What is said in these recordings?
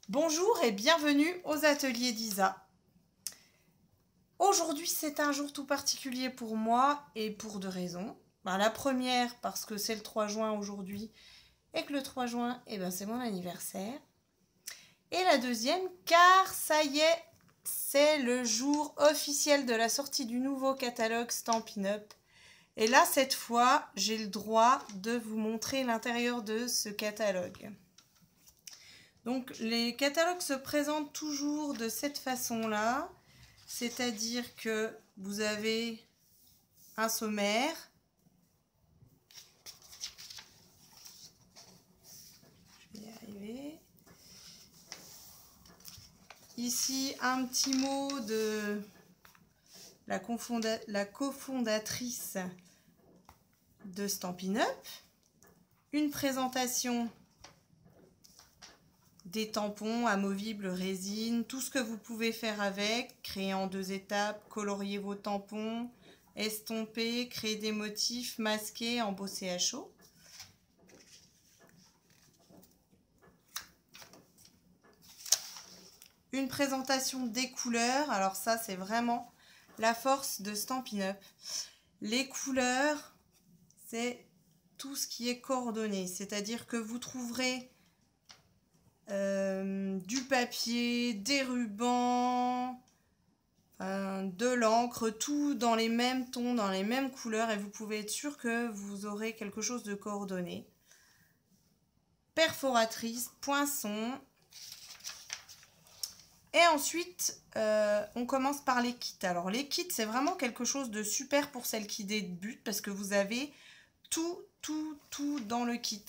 Bonjour et bienvenue aux ateliers d'Isa. Aujourd'hui c'est un jour tout particulier pour moi et pour deux raisons. La première parce que c'est le 3 juin aujourd'hui et que le 3 juin c'est mon anniversaire. Et la deuxième car ça y est, c'est le jour officiel de la sortie du nouveau catalogue Stampin' Up. Et là cette fois j'ai le droit de vous montrer l'intérieur de ce catalogue. Donc les catalogues se présentent toujours de cette façon-là, c'est-à-dire que vous avez un sommaire, je vais y arriver, ici un petit mot de la cofondatrice de Stampin' Up, une présentation des tampons amovibles résine, tout ce que vous pouvez faire avec, créer en 2 étapes, colorier vos tampons, estomper, créer des motifs, masquer, embosser à chaud. Une présentation des couleurs, alors ça c'est vraiment la force de Stampin' Up. Les couleurs, c'est tout ce qui est coordonné, c'est-à-dire que vous trouverez du papier, des rubans, de l'encre, tout dans les mêmes tons, dans les mêmes couleurs, et vous pouvez être sûr que vous aurez quelque chose de coordonné. Perforatrice, poinçon. Et ensuite, on commence par les kits. Alors les kits, c'est vraiment quelque chose de super pour celles qui débutent parce que vous avez tout dans le kit.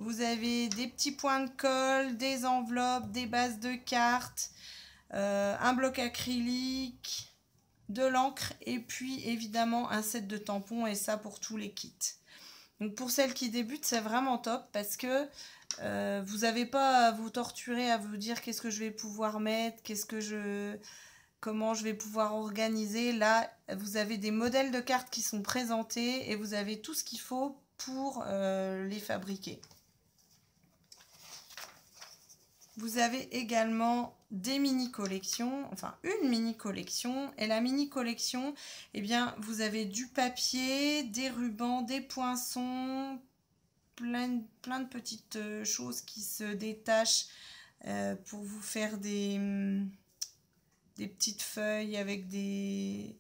Vous avez des petits points de colle, des enveloppes, des bases de cartes, un bloc acrylique, de l'encre et puis évidemment un set de tampons, et ça pour tous les kits. Donc pour celles qui débutent, c'est vraiment top parce que vous n'avez pas à vous torturer, à vous dire qu'est-ce que je vais pouvoir mettre, comment je vais pouvoir organiser. Là, vous avez des modèles de cartes qui sont présentés et vous avez tout ce qu'il faut pour les fabriquer. Vous avez également des mini-collections, enfin une mini-collection. Et la mini-collection, eh bien, vous avez du papier, des rubans, des poinçons, plein de petites choses qui se détachent pour vous faire des petites feuilles avec des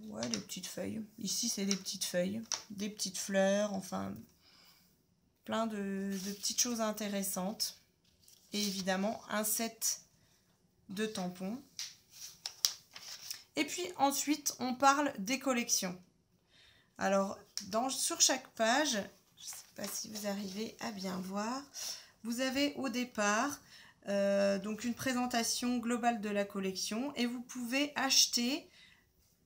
petites feuilles. Ici, c'est des petites feuilles, des petites fleurs, enfin plein de petites choses intéressantes. Et évidemment, un set de tampons. Et puis ensuite, on parle des collections. Alors, sur chaque page, je ne sais pas si vous arrivez à bien voir, vous avez au départ donc une présentation globale de la collection et vous pouvez acheter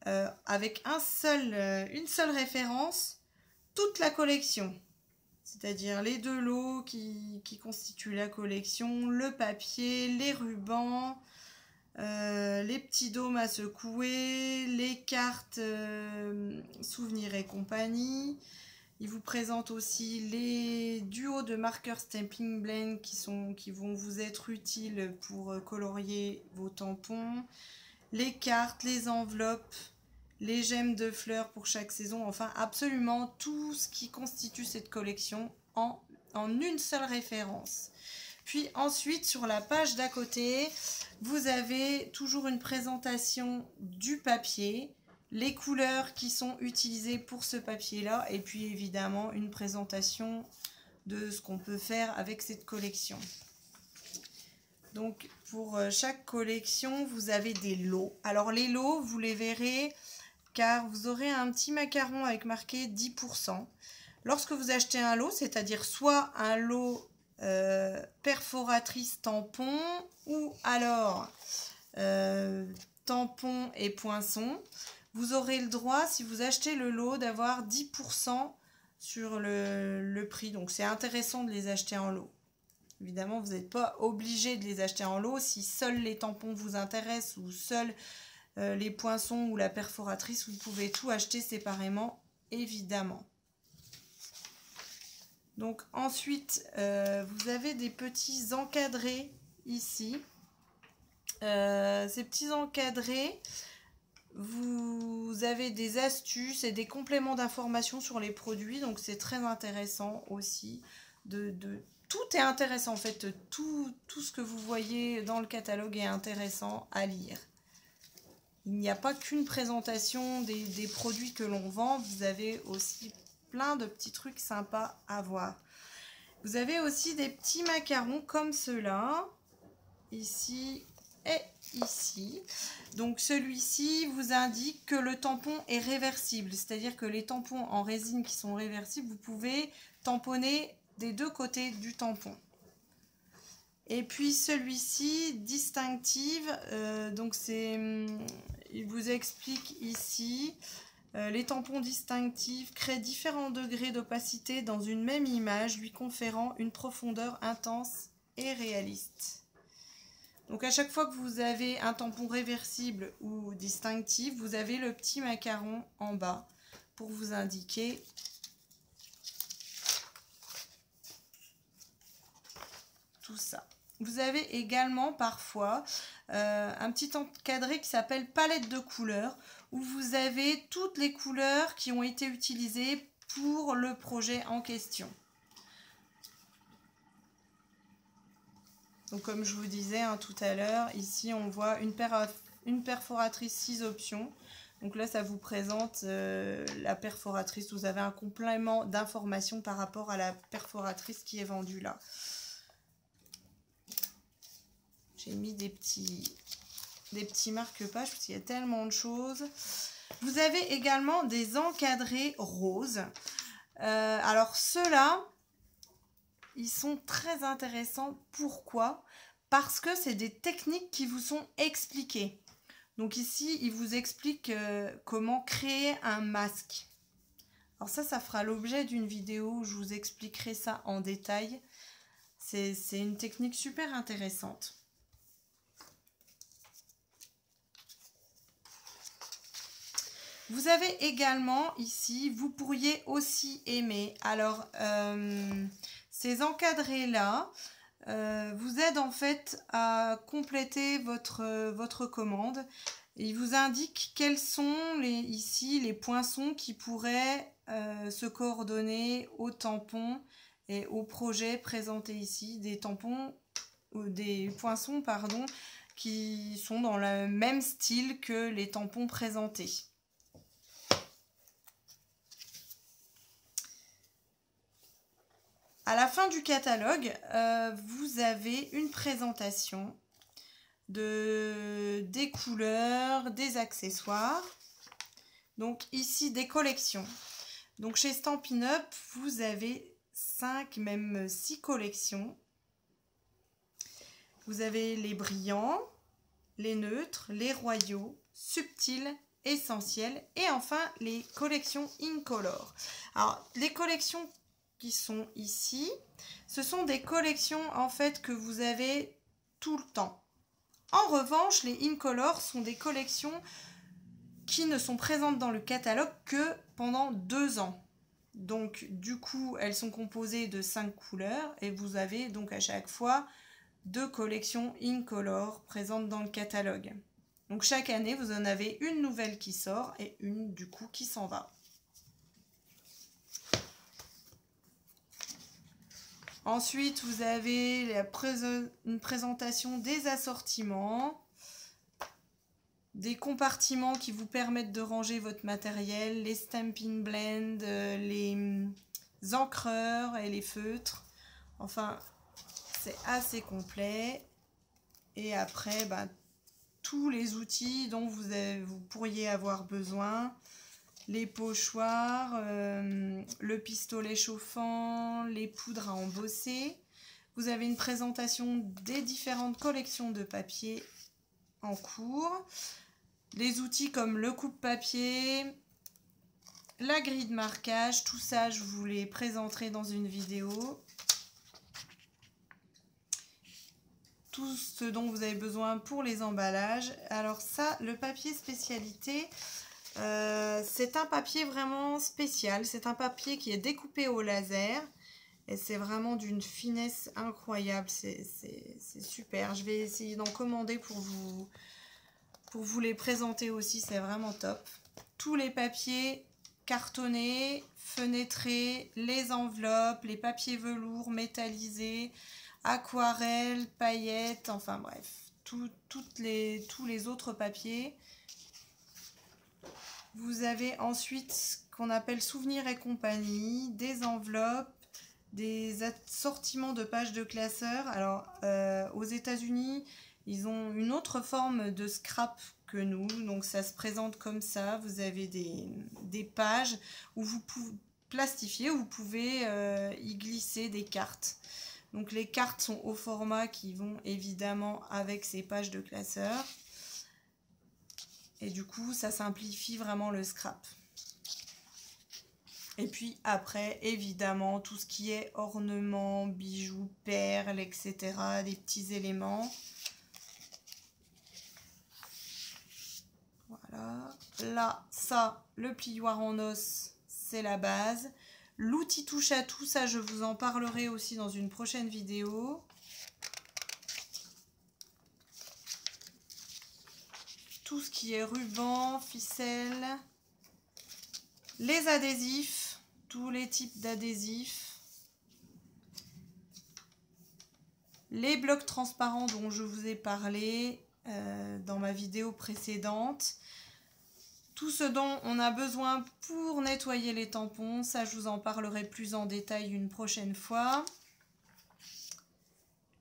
avec une seule référence toute la collection. C'est-à-dire les 2 lots qui constituent la collection, le papier, les rubans, les petits dômes à secouer, les cartes souvenirs et compagnie. Il vous présente aussi les duos de marqueurs Stampin' Blend qui vont vous être utiles pour colorier vos tampons, les cartes, les enveloppes, les gemmes de fleurs pour chaque saison, enfin absolument tout ce qui constitue cette collection en une seule référence. Puis ensuite, sur la page d'à côté, vous avez toujours une présentation du papier, les couleurs qui sont utilisées pour ce papier-là, et puis évidemment une présentation de ce qu'on peut faire avec cette collection. Donc pour chaque collection, vous avez des lots. Alors les lots, vous les verrez car vous aurez un petit macaron avec marqué 10%. Lorsque vous achetez un lot, c'est-à-dire soit un lot perforatrice tampon ou alors tampon et poinçon, vous aurez le droit, si vous achetez le lot, d'avoir 10% sur le prix. Donc c'est intéressant de les acheter en lot. Évidemment, vous n'êtes pas obligé de les acheter en lot. Si seuls les tampons vous intéressent ou seuls les poinçons ou la perforatrice, vous pouvez tout acheter séparément, évidemment. Donc ensuite, vous avez des petits encadrés ici. Ces petits encadrés, vous avez des astuces et des compléments d'information sur les produits. Donc c'est très intéressant aussi. Tout est intéressant en fait. Tout ce que vous voyez dans le catalogue est intéressant à lire. Il n'y a pas qu'une présentation des produits que l'on vend. Vous avez aussi plein de petits trucs sympas à voir. Vous avez aussi des petits macarons comme ceux-là, ici et ici. Donc celui-ci vous indique que le tampon est réversible, c'est-à-dire que les tampons en résine qui sont réversibles, vous pouvez tamponner des deux côtés du tampon. Et puis celui-ci, distinctive, donc il vous explique ici, les tampons distinctifs créent différents degrés d'opacité dans une même image, lui conférant une profondeur intense et réaliste. Donc à chaque fois que vous avez un tampon réversible ou distinctif, vous avez le petit macaron en bas pour vous indiquer tout ça. Vous avez également parfois un petit encadré qui s'appelle palette de couleurs, où vous avez toutes les couleurs qui ont été utilisées pour le projet en question. Donc comme je vous disais tout à l'heure, ici on voit une perforatrice 6 options. Donc là ça vous présente la perforatrice, vous avez un complément d'information par rapport à la perforatrice qui est vendue là. J'ai mis des petits marque-pages parce qu'il y a tellement de choses. Vous avez également des encadrés roses. Alors ceux-là, ils sont très intéressants. Pourquoi? Parce que c'est des techniques qui vous sont expliquées. Donc ici, il vous explique comment créer un masque. Alors ça fera l'objet d'une vidéo où je vous expliquerai ça en détail. C'est une technique super intéressante. Vous avez également ici, vous pourriez aussi aimer, alors ces encadrés-là vous aident en fait à compléter votre commande. Il vous indique quels sont ici les poinçons qui pourraient se coordonner aux tampons et aux projets présentés ici, des poinçons pardon, qui sont dans le même style que les tampons présentés. À la fin du catalogue, vous avez une présentation des couleurs, des accessoires. Donc ici, des collections. Donc chez Stampin' Up, vous avez 5, même 6 collections. Vous avez les brillants, les neutres, les royaux, subtils, essentiels et enfin les collections Incolor. Alors les collections qui sont ici, ce sont des collections en fait que vous avez tout le temps. En revanche, les Incolor sont des collections qui ne sont présentes dans le catalogue que pendant 2 ans. Donc du coup, elles sont composées de 5 couleurs et vous avez donc à chaque fois 2 collections Incolor présentes dans le catalogue. Donc chaque année, vous en avez une nouvelle qui sort et une du coup qui s'en va. Ensuite, vous avez une présentation des assortiments, des compartiments qui vous permettent de ranger votre matériel, les Stampin' Blend, les encreurs et les feutres. Enfin, c'est assez complet. Et après, tous les outils dont vous pourriez avoir besoin. Les pochoirs, le pistolet chauffant, les poudres à embosser. Vous avez une présentation des différentes collections de papier en cours. Les outils comme le coupe-papier, la grille de marquage, tout ça je vous les présenterai dans une vidéo. Tout ce dont vous avez besoin pour les emballages. Alors ça, le papier spécialité... c'est un papier vraiment spécial, c'est un papier qui est découpé au laser Et c'est vraiment d'une finesse incroyable. C'est super. Je vais essayer d'en commander pour vous les présenter aussi. C'est vraiment top. Tous les papiers cartonnés, fenêtrés, les enveloppes, les papiers velours métallisés, aquarelles, paillettes, enfin bref, tous les autres papiers. Vous avez ensuite ce qu'on appelle souvenirs et compagnie, des enveloppes, des assortiments de pages de classeurs. Alors, aux États-Unis, ils ont une autre forme de scrap que nous. Donc, ça se présente comme ça. Vous avez des pages où vous pouvez plastifier, où vous pouvez y glisser des cartes. Donc, les cartes sont au format qui vont évidemment avec ces pages de classeurs. Et du coup, ça simplifie vraiment le scrap. Et puis après, évidemment, tout ce qui est ornements, bijoux, perles, etc. Des petits éléments. Voilà. Là, ça, le plioir en os, c'est la base. L'outil touche à tout, ça, je vous en parlerai aussi dans une prochaine vidéo. Tout ce qui est ruban, ficelle. Les adhésifs, tous les types d'adhésifs. Les blocs transparents dont je vous ai parlé dans ma vidéo précédente. Tout ce dont on a besoin pour nettoyer les tampons, ça je vous en parlerai plus en détail une prochaine fois.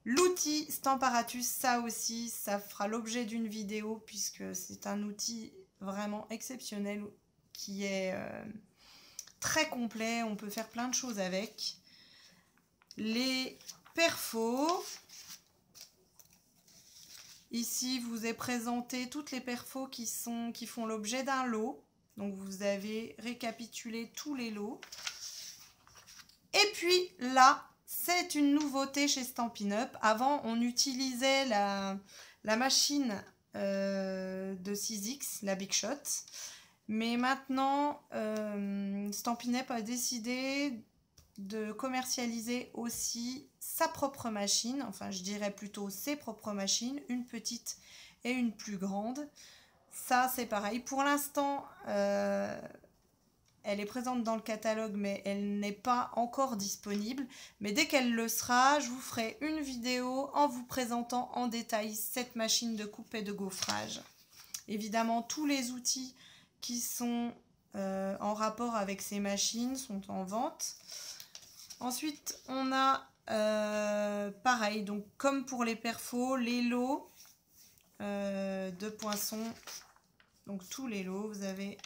L'outil Stamparatus, ça aussi, ça fera l'objet d'une vidéo puisque c'est un outil vraiment exceptionnel qui est très complet, on peut faire plein de choses avec. Les perfos. Ici, vous est présenté toutes les perfos qui font l'objet d'un lot. Donc, vous avez récapitulé tous les lots. Et puis, là, c'est une nouveauté chez Stampin' Up. Avant, on utilisait la machine de 6X, la Big Shot. Mais maintenant, Stampin' Up a décidé de commercialiser aussi sa propre machine, enfin je dirais plutôt ses propres machines, une petite et une plus grande. Ça c'est pareil, pour l'instant elle est présente dans le catalogue mais elle n'est pas encore disponible, mais dès qu'elle le sera, je vous ferai une vidéo en vous présentant en détail cette machine de coupe et de gaufrage. Évidemment tous les outils qui sont en rapport avec ces machines sont en vente. Ensuite, on a pareil, donc comme pour les perfos, les lots de poinçons. Donc tous les lots, vous avez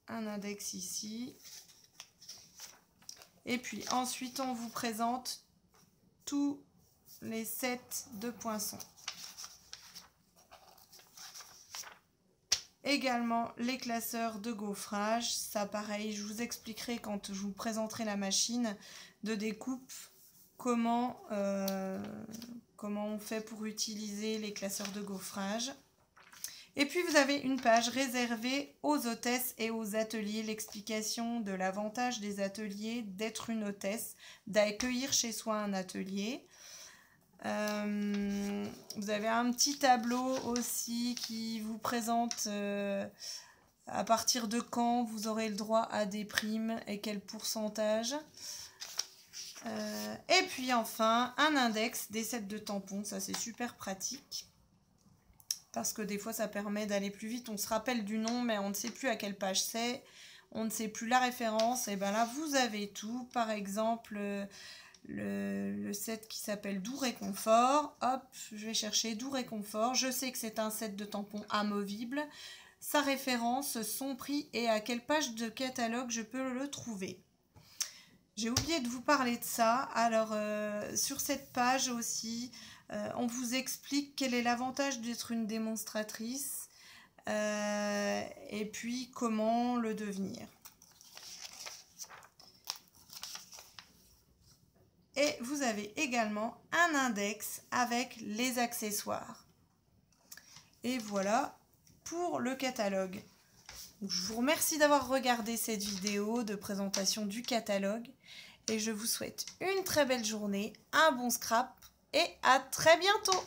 un index ici. Et puis ensuite, on vous présente tous les sets de poinçons. Également les classeurs de gaufrage, ça pareil, je vous expliquerai quand je vous présenterai la machine de découpe comment on fait pour utiliser les classeurs de gaufrage. Et puis vous avez une page réservée aux hôtesses et aux ateliers, l'explication de l'avantage des ateliers, d'être une hôtesse, d'accueillir chez soi un atelier. Vous avez un petit tableau aussi qui vous présente à partir de quand vous aurez le droit à des primes et quel pourcentage. Et puis enfin un index des sets de tampons, ça c'est super pratique parce que des fois ça permet d'aller plus vite, on se rappelle du nom mais on ne sait plus à quelle page c'est, on ne sait plus la référence, et bien là vous avez tout, par exemple le set qui s'appelle Doux Réconfort. Hop, je vais chercher Doux Réconfort. Je sais que c'est un set de tampons amovibles. Sa référence, son prix et à quelle page de catalogue je peux le trouver. J'ai oublié de vous parler de ça. Alors, sur cette page aussi, on vous explique quel est l'avantage d'être une démonstratrice et puis comment le devenir. Et vous avez également un index avec les accessoires. Et voilà pour le catalogue. Donc, je vous remercie d'avoir regardé cette vidéo de présentation du catalogue. Et je vous souhaite une très belle journée, un bon scrap et à très bientôt!